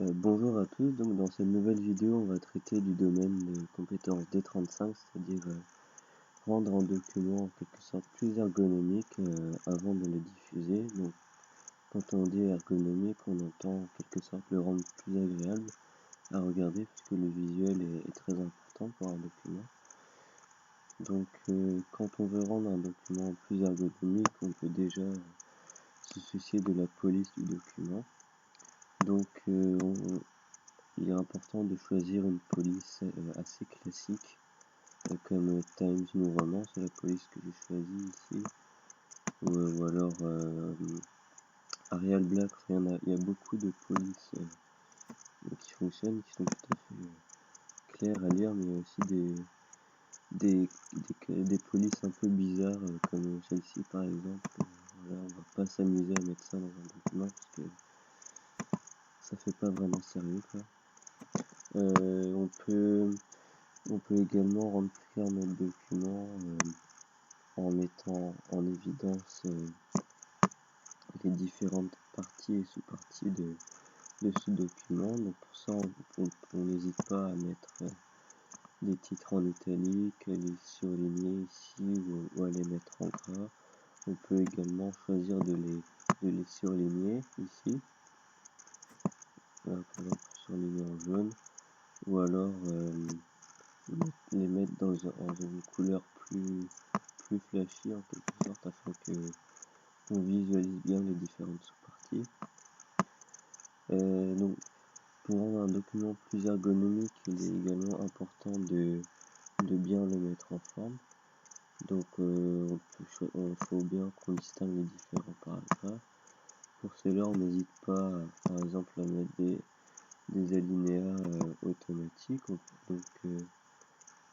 Bonjour à tous, donc dans cette nouvelle vidéo on va traiter du domaine de compétences D35, c'est-à-dire rendre un document en quelque sorte plus ergonomique avant de le diffuser. Donc quand on dit ergonomique, on entend en quelque sorte le rendre plus agréable à regarder puisque le visuel est très important pour un document. Donc quand on veut rendre un document plus ergonomique, on peut déjà se soucier de la police du document. Donc il est important de choisir une police assez classique comme Times New Roman, c'est la police que j'ai choisie ici, ou alors Arial Black. Il y a beaucoup de polices qui fonctionnent, qui sont tout à fait claires à lire, mais il y a aussi des polices un peu bizarres comme celle-ci par exemple. Voilà, on va pas s'amuser à mettre ça dans un document parce que ça fait pas vraiment sérieux quoi. On peut également rendre plus clair notre document en mettant en évidence les différentes parties et sous-parties de ce document. Donc pour ça, on n'hésite pas à mettre des titres en italique, les surligner ici ou à les mettre en gras. On peut également choisir de les surligner ici. Voilà, par exemple, surligner en jaune. Ou alors les mettre dans une couleur plus flashy en quelque sorte afin que on visualise bien les différentes sous-parties. Donc pour rendre un document plus ergonomique, il est également important de bien le mettre en forme. Donc il faut bien qu'on distingue les différents paragraphes. Pour cela, on n'hésite pas par exemple à mettre des alinéas automatiques. Donc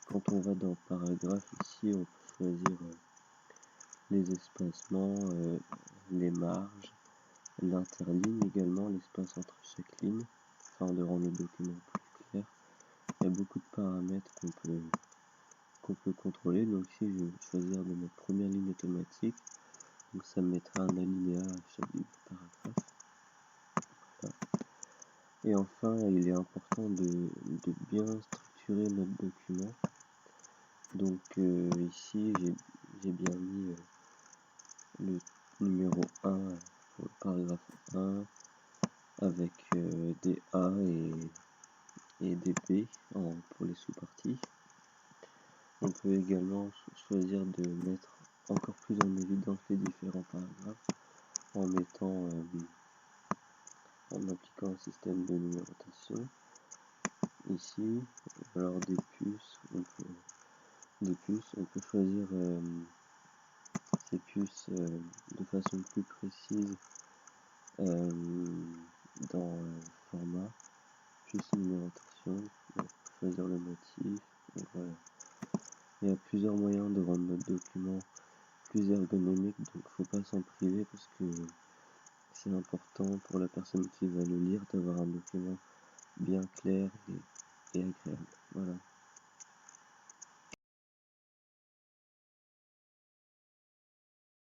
quand on va dans paragraphe ici, on peut choisir les espacements, les marges, l'interligne également, l'espace entre chaque ligne, afin de rendre le document plus clair. Il y a beaucoup de paramètres qu'on peut contrôler. Donc ici, je vais choisir de mettre première ligne automatique. Donc ça me mettra un alinéa à chaque début de paragraphe. Voilà. Et enfin, il est important de bien structurer notre document. Donc ici, j'ai bien mis le numéro 1 pour le paragraphe 1 avec des A et des B pour les sous-parties. On peut également choisir de mettre encore plus en évidence les différents paragraphes en mettant en appliquant un système de numérotation ici. Alors des puces, on peut choisir ces puces de façon plus précise dans format, puce numérotation, choisir le motif, et voilà. Il y a plusieurs moyens de rendre notre document plus ergonomique, donc faut pas s'en priver parce que c'est important pour la personne qui va le lire d'avoir un document bien clair et agréable. Voilà.